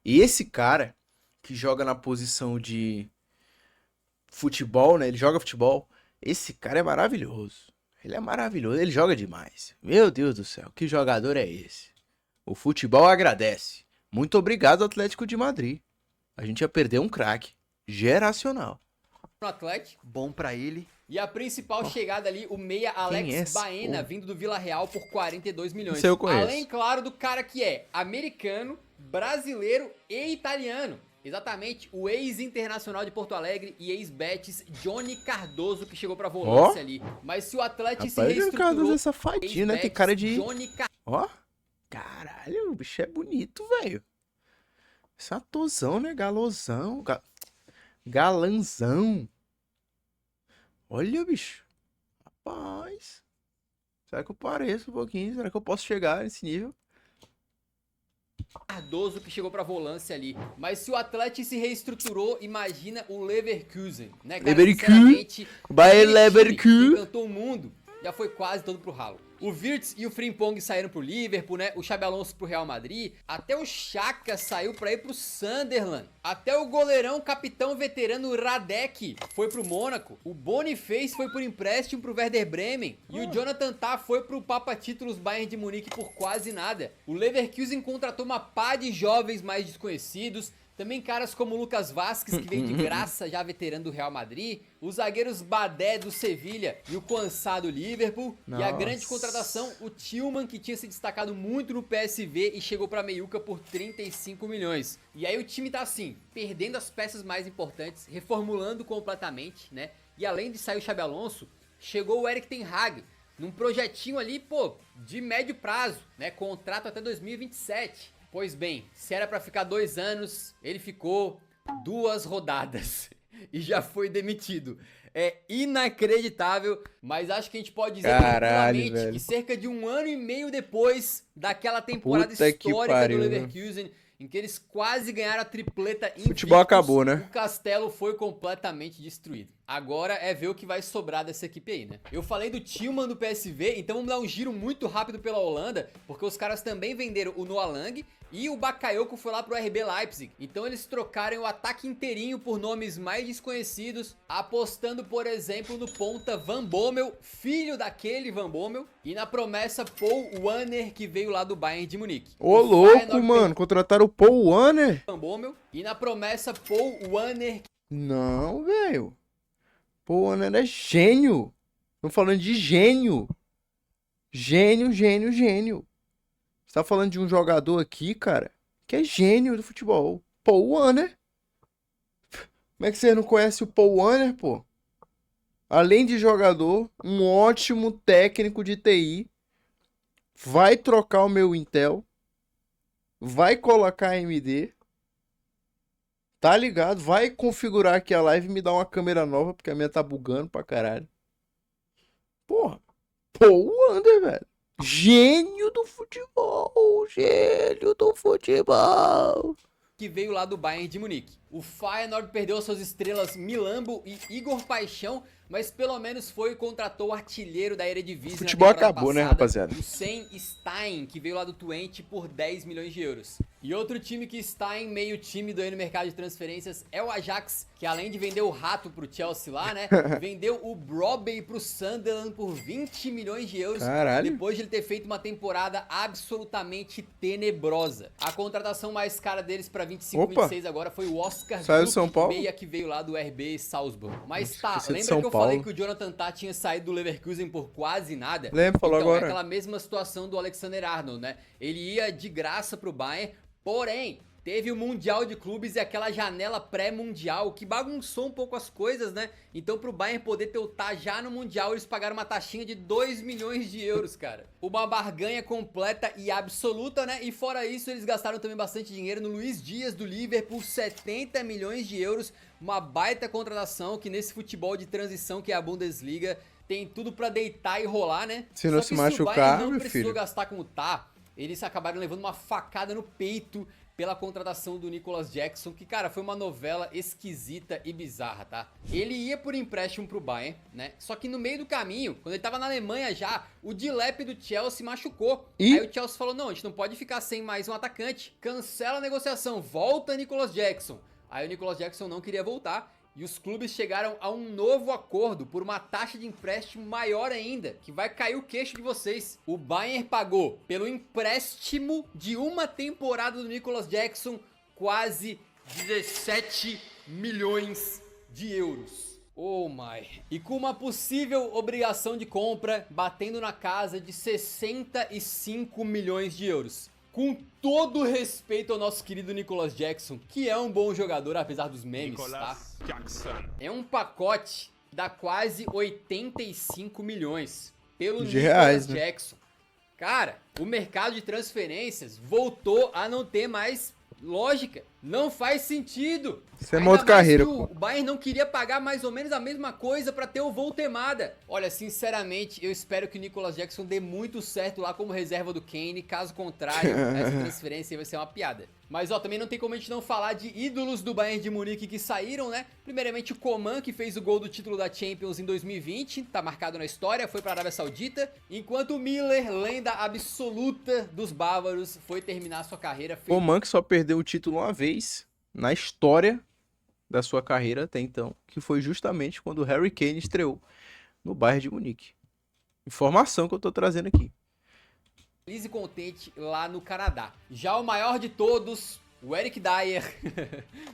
esse cara que joga na posição de futebol, né? Ele joga futebol. Esse cara é maravilhoso. Ele é maravilhoso. Ele joga demais. Meu Deus do céu, que jogador é esse? O futebol agradece. Muito obrigado, Atlético de Madrid. A gente ia perder um craque geracional. no Atlético. Bom pra ele. E a principal chegada ali, o meia Alex é esse? Baena, Pô. vindo do Vila Real por 42 milhões. Esse eu conheço. Além, claro, do cara que é americano, brasileiro e italiano. Exatamente, o ex-internacional de Porto Alegre e ex-Betis, Johnny Cardoso, que chegou pra volância ali. Mas se o Atlético se Rapaz, o Cardoso reestruturou... é safadinho, né? Tem cara de... Johnny Ó. Caralho, o bicho é bonito, velho. Esse atozão, né? Galozão. Galanzão. Olha, bicho. Rapaz. Será que eu pareço um pouquinho? Será que eu posso chegar nesse nível? Cardoso que chegou pra volância ali. Mas se o Atlético se reestruturou, imagina o Leverkusen, né, cara? Leverkusen. Sinceramente, Vai, aquele time Leverkusen. que encantou o mundo, já foi quase todo pro ralo. O Wirtz e o Frimpong saíram pro Liverpool, né? O Xabi Alonso pro Real Madrid. Até o Xhaka saiu pra ir pro Sunderland. Até o goleirão, capitão veterano Radek foi pro Mônaco. O Boniface foi por empréstimo pro Werder Bremen. E o Jonathan Tah foi pro Papa Títulos Bayern de Munique por quase nada. O Leverkusen contratou uma pá de jovens mais desconhecidos. Também caras como o Lucas Vazquez, que veio de graça, já veterano do Real Madrid. Os zagueiros Badé do Sevilha e o Quansá do Liverpool. E a grande Nossa. contratação, o Tillman, que tinha se destacado muito no PSV e chegou pra Meiuca por 35 milhões. E aí o time tá assim, perdendo as peças mais importantes, reformulando completamente, né? E além de sair o Xabi Alonso, chegou o Erik ten Hag, num projetinho ali, pô, de médio prazo, né? Contrato até 2027. Pois bem, se era pra ficar 2 anos, ele ficou 2 rodadas e já foi demitido. É inacreditável, mas acho que a gente pode dizer Caralho, tranquilamente velho. que cerca de 1 ano e meio depois daquela temporada Puta que histórica do pariu, Leverkusen, em que eles quase ganharam a tripleta invictos. Futebol acabou, né? O castelo foi completamente destruído. Agora é ver o que vai sobrar dessa equipe aí, né? Eu falei do Tillman do PSV, então vamos dar um giro muito rápido pela Holanda, porque os caras também venderam o Noah Lang e o Bakayoko foi lá pro RB Leipzig. Então eles trocaram o ataque inteirinho por nomes mais desconhecidos, apostando, por exemplo, no ponta Van Bommel, filho daquele Van Bommel, e na promessa Paul Wanner, que veio lá do Bayern de Munique. Ô, louco, mano. Contrataram o Paul Wanner? Van Bommel, e na promessa Paul Wanner. Não, velho. Paul Wanner é gênio. Tô falando de gênio. Gênio, gênio, gênio. Você tá falando de um jogador aqui, cara, que é gênio do futebol. Paul Wanner. Como é que você não conhece o Paul Wanner, pô? Além de jogador, um ótimo técnico de TI. Vai trocar o meu Intel. Vai colocar AMD. Tá ligado? Vai configurar aqui a live e me dar uma câmera nova, porque a minha tá bugando pra caralho. Porra. Paul Wanner, velho. Gênio do futebol. Gênio do futebol. Que veio lá do Bayern de Munique. O Feyenoord perdeu suas estrelas Milambo e Igor Paixão, mas pelo menos foi e contratou o artilheiro da Eredivisie. O futebol acabou, né, rapaziada? O Sen Stein, que veio lá do Twente por 10 milhões de euros. E outro time que está em meio tímido aí no mercado de transferências é o Ajax, que além de vender o Rato pro Chelsea lá, né, vendeu o Brobbey pro Sunderland por 20 milhões de euros. Caralho. Depois de ele ter feito uma temporada absolutamente tenebrosa. A contratação mais cara deles pra 25, 26 agora foi o Oscar Saiu do São Paulo? meia que veio lá do RB Salzburg. Mas tá, Esqueci de lembra São que eu Paulo. falei que o Jonathan Tah tinha saído do Leverkusen por quase nada? Lembra, falou então, agora. é aquela mesma situação do Alexander Arnold, né? Ele ia de graça pro Bayern, porém, teve o Mundial de Clubes e aquela janela pré-mundial que bagunçou um pouco as coisas, né? Então pro Bayern poder ter o Tah já no Mundial, eles pagaram uma taxinha de 2 milhões de euros, cara. Uma barganha completa e absoluta, né? E fora isso, eles gastaram também bastante dinheiro no Luiz Dias do Liverpool, 70 milhões de euros. Uma baita contratação que nesse futebol de transição que é a Bundesliga tem tudo pra deitar e rolar, né? Se não Só se que machucar, o Bayern não meu precisou filho. gastar com o Tah, eles acabaram levando uma facada no peito pela contratação do Nicolas Jackson, que, cara, foi uma novela esquisita e bizarra, tá? Ele ia por empréstimo pro Bayern, né? Só que no meio do caminho, quando ele tava na Alemanha já, o Dilep do Chelsea machucou. E? Aí o Chelsea falou, não, a gente não pode ficar sem mais um atacante. Cancela a negociação, volta Nicolas Jackson. Aí o Nicolas Jackson não queria voltar. E os clubes chegaram a um novo acordo por uma taxa de empréstimo maior ainda, que vai cair o queixo de vocês. O Bayern pagou pelo empréstimo de uma temporada do Nicolas Jackson quase 17 milhões de euros. Oh my. E com uma possível obrigação de compra batendo na casa de 65 milhões de euros. Com todo respeito ao nosso querido Nicolas Jackson, que é um bom jogador, apesar dos memes, tá? É um pacote que dá quase 85 milhões pelo De Nicolas reais, né? Jackson. Cara, o mercado de transferências voltou a não ter mais lógica. Não faz sentido. Isso é Ainda modo mais carreira, que pô. o Bayern não queria pagar mais ou menos a mesma coisa pra ter o Voltemada. Olha, sinceramente, eu espero que o Nicolas Jackson dê muito certo lá como reserva do Kane. Caso contrário, essa transferência vai ser uma piada. Mas, ó, também não tem como a gente não falar de ídolos do Bayern de Munique que saíram, né? Primeiramente o Coman, que fez o gol do título da Champions em 2020. Tá marcado na história, foi pra Arábia Saudita. Enquanto o Miller, lenda absoluta dos bávaros, foi terminar sua carreira. O Man que só perdeu o título uma vez na história da sua carreira até então, que foi justamente quando o Harry Kane estreou no Bayern de Munique. Informação que eu tô trazendo aqui. Feliz e contente lá no Canadá. Já o maior de todos, o Eric Dyer,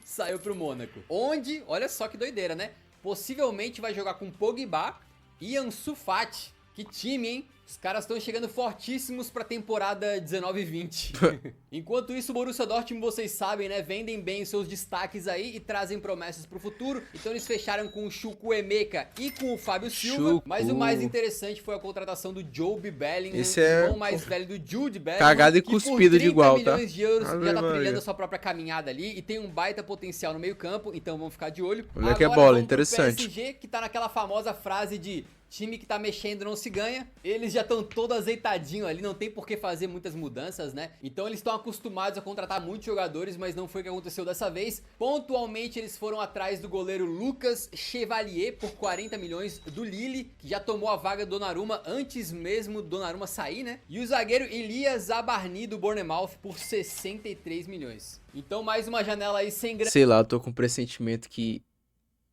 saiu pro Mônaco. Onde, olha só que doideira, né? Possivelmente vai jogar com Pogba e Ansu Fati. Que time, hein? Os caras estão chegando fortíssimos pra temporada 19-20. Enquanto isso, o Borussia Dortmund, vocês sabem, né? Vendem bem os seus destaques aí e trazem promessas pro futuro. Então eles fecharam com o Chukwuemeka e com o Fábio Silva. Mas o mais interessante foi a contratação do Jobe Bellingham, Esse é, o irmão mais velho do Jude Bellingham. cagada e que por cuspida de 30 igual, tá? milhões de euros Ave já tá Maria. trilhando a sua própria caminhada ali e tem um baita potencial no meio campo, então vamos ficar de olho. Olha que é Agora bola, vamos pro interessante. PSG, que tá naquela famosa frase de time que tá mexendo não se ganha. Eles já estão todo azeitadinho ali, não tem por que fazer muitas mudanças, né? Então eles estão acostumados a contratar muitos jogadores, mas não foi o que aconteceu dessa vez. Pontualmente eles foram atrás do goleiro Lucas Chevalier por 40 milhões do Lille, que já tomou a vaga do Donnarumma antes mesmo do Donnarumma sair, né? E o zagueiro Elias Zabarni do Bournemouth por 63 milhões. Então mais uma janela aí sem grana. Sei lá, eu tô com um pressentimento que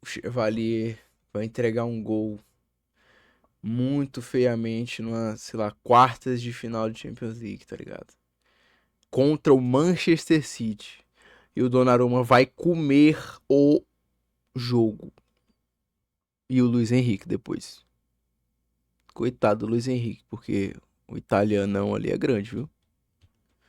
o Chevalier vai entregar um gol muito feiamente numa, sei lá, quartas de final de Champions League, tá ligado? Contra o Manchester City. E o Donnarumma vai comer o jogo. E o Luiz Henrique depois. Coitado do Luiz Henrique, porque o italianão ali é grande, viu?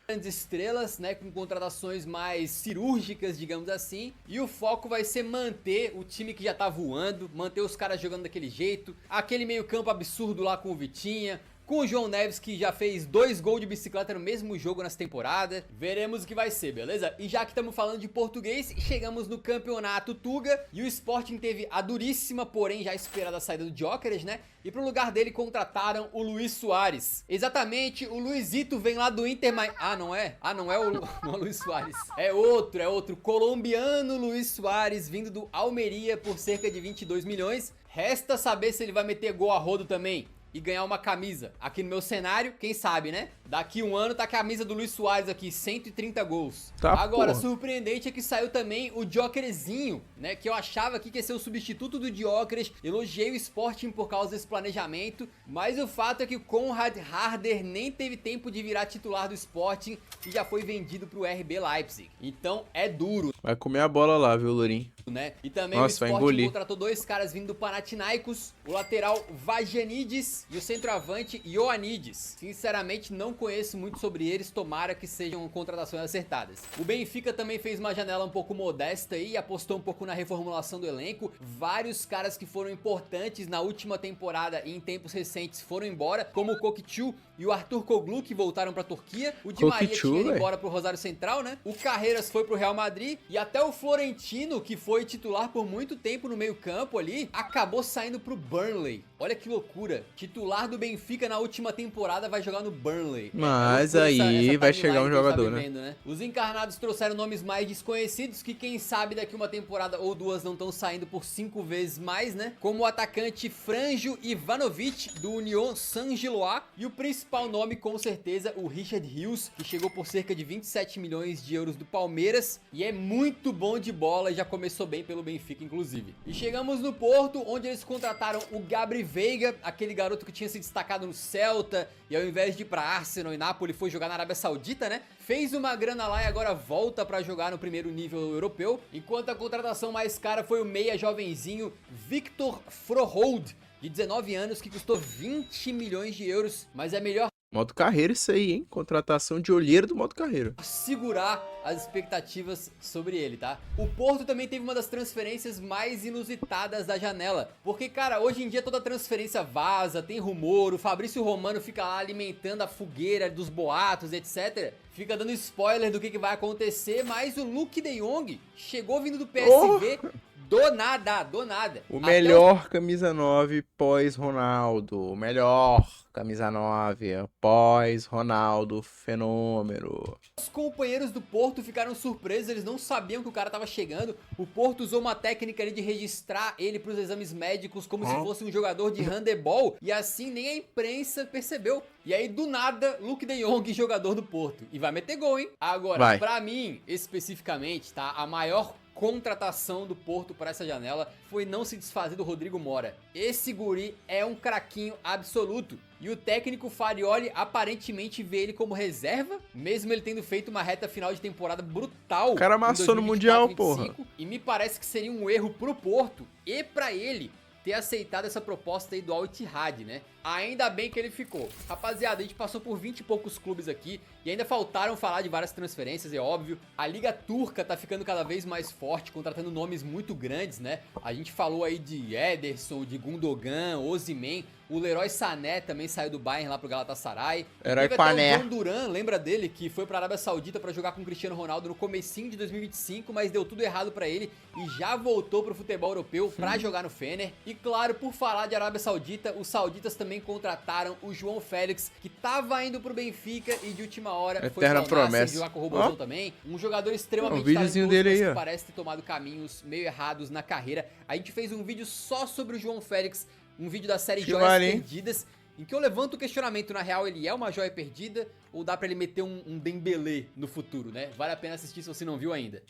Grandes estrelas, né, com contratações mais cirúrgicas, digamos assim, e o foco vai ser manter o time que já tá voando, manter os caras jogando daquele jeito, aquele meio campo absurdo lá com o Vitinha, com o João Neves, que já fez 2 gols de bicicleta no mesmo jogo nessa temporada. Veremos o que vai ser, beleza? E já que estamos falando de português, chegamos no Campeonato Tuga e o Sporting teve a duríssima, porém já esperada saída do Gyökeres, né? E pro lugar dele contrataram o Luis Soares. Exatamente, o Luizito vem lá do Inter, mas... Ah, não é? Ah, não é não é o Luis Soares. É outro. Colombiano Luis Soares, vindo do Almeria por cerca de 22 milhões. Resta saber se ele vai meter gol a rodo também e ganhar uma camisa. Aqui no meu cenário, quem sabe, né? Daqui um ano tá a camisa do Luis Soares aqui, 130 gols. Tá, agora, porra. surpreendente é que saiu também o Gyökeresinho, né? Que eu achava aqui que ia ser o substituto do Gyökeres. Elogiei o Sporting por causa desse planejamento, mas o fato é que o Konrad Harder nem teve tempo de virar titular do Sporting e já foi vendido pro RB Leipzig. Então é duro, Vai comer a bola lá, viu, Lourinho? né? E também Nossa, o vai Sporting engolir. contratou 2 caras vindo do Panathinaikos, o lateral Vajanides e o centroavante Ioannidis. Sinceramente, não conheço muito sobre eles, tomara que sejam contratações acertadas. O Benfica também fez uma janela um pouco modesta aí, apostou um pouco na reformulação do elenco. Vários caras que foram importantes na última temporada e em tempos recentes foram embora, como o Kokchu e o Arthur Koglu, que voltaram pra Turquia. O Di Maria Kokchu, tinha ido véi. embora pro Rosário Central, né? O Carreiras foi pro Real Madrid e até o Florentino, que foi titular por muito tempo no meio campo ali, acabou saindo pro Burnley. Olha que loucura. Titular do Benfica na última temporada vai jogar no Burnley. Mas loucura aí vai timeline chegar um que a gente tá jogador, né? vivendo, Os encarnados trouxeram nomes mais desconhecidos que quem sabe daqui uma temporada ou duas não estão saindo por 5 vezes mais, né? Como o atacante Franjo Ivanovic do Union Saint-Gilloise e o principal nome com certeza o Richard Hughes, que chegou por cerca de 27 milhões de euros do Palmeiras e é muito bom de bola e já começou bem pelo Benfica inclusive. E chegamos no Porto, onde eles contrataram o Gabri Veiga, aquele garoto que tinha se destacado no Celta e ao invés de ir pra Arsenal e Napoli foi jogar na Arábia Saudita, né? Fez uma grana lá e agora volta pra jogar no primeiro nível europeu, enquanto a contratação mais cara foi o meia jovenzinho Victor Frohold, de 19 anos, que custou 20 milhões de euros, mas é melhor Modo carreira isso aí, hein? Contratação de olheiro do modo carreira. segurar as expectativas sobre ele, tá? O Porto também teve uma das transferências mais inusitadas da janela, porque, cara, hoje em dia toda transferência vaza, tem rumor, o Fabrício Romano fica lá alimentando a fogueira dos boatos, etc. Fica dando spoiler do que vai acontecer, mas o Luke de Jong chegou vindo do PSV do nada. O Até melhor camisa 9 pós-Ronaldo. O melhor camisa 9 pós-Ronaldo fenômeno. os companheiros do Porto ficaram surpresos, eles não sabiam que o cara tava chegando. O Porto usou uma técnica ali de registrar ele pros exames médicos como se fosse um jogador de handebol, e assim nem a imprensa percebeu. E aí do nada, Luke de Jong, jogador do Porto, e vai meter gol, hein? Agora, Vai. pra mim, especificamente, tá? A maior contratação do Porto para essa janela foi não se desfazer do Rodrigo Mora. Esse guri é um craquinho absoluto. E o técnico Farioli aparentemente vê ele como reserva, mesmo ele tendo feito uma reta final de temporada brutal. O cara em amassou no 2024, Mundial, 25, porra. E me parece que seria um erro pro Porto e pra ele ter aceitado essa proposta aí do Al Ittihad, né? Ainda bem que ele ficou. Rapaziada, a gente passou por 20 e poucos clubes aqui. E ainda faltaram falar de várias transferências, é óbvio. A Liga Turca tá ficando cada vez mais forte, contratando nomes muito grandes, né? A gente falou aí de Ederson, de Gundogan, Osimhen. O Leroy Sané também saiu do Bayern lá pro Galatasaray. Herói Teve até Pané. o John Duran, lembra dele? Que foi pra Arábia Saudita pra jogar com o Cristiano Ronaldo no comecinho de 2025, mas deu tudo errado pra ele e já voltou pro futebol europeu pra jogar no Fener. E claro, por falar de Arábia Saudita, os sauditas também contrataram o João Félix, que tava indo pro Benfica e de última hora foi Eterna pro Al Nassr promessa. jogar com o Robozão Ó. também. Um jogador extremamente Ó, o videozinho talentoso, dele mas aí, que ó. parece ter tomado caminhos meio errados na carreira. A gente fez um vídeo só sobre o João Félix, um vídeo da série Que Joias vale, hein? Perdidas, em que eu levanto o questionamento, na real, ele é uma joia perdida ou dá pra ele meter um Dembélé no futuro, né? Vale a pena assistir se você não viu ainda.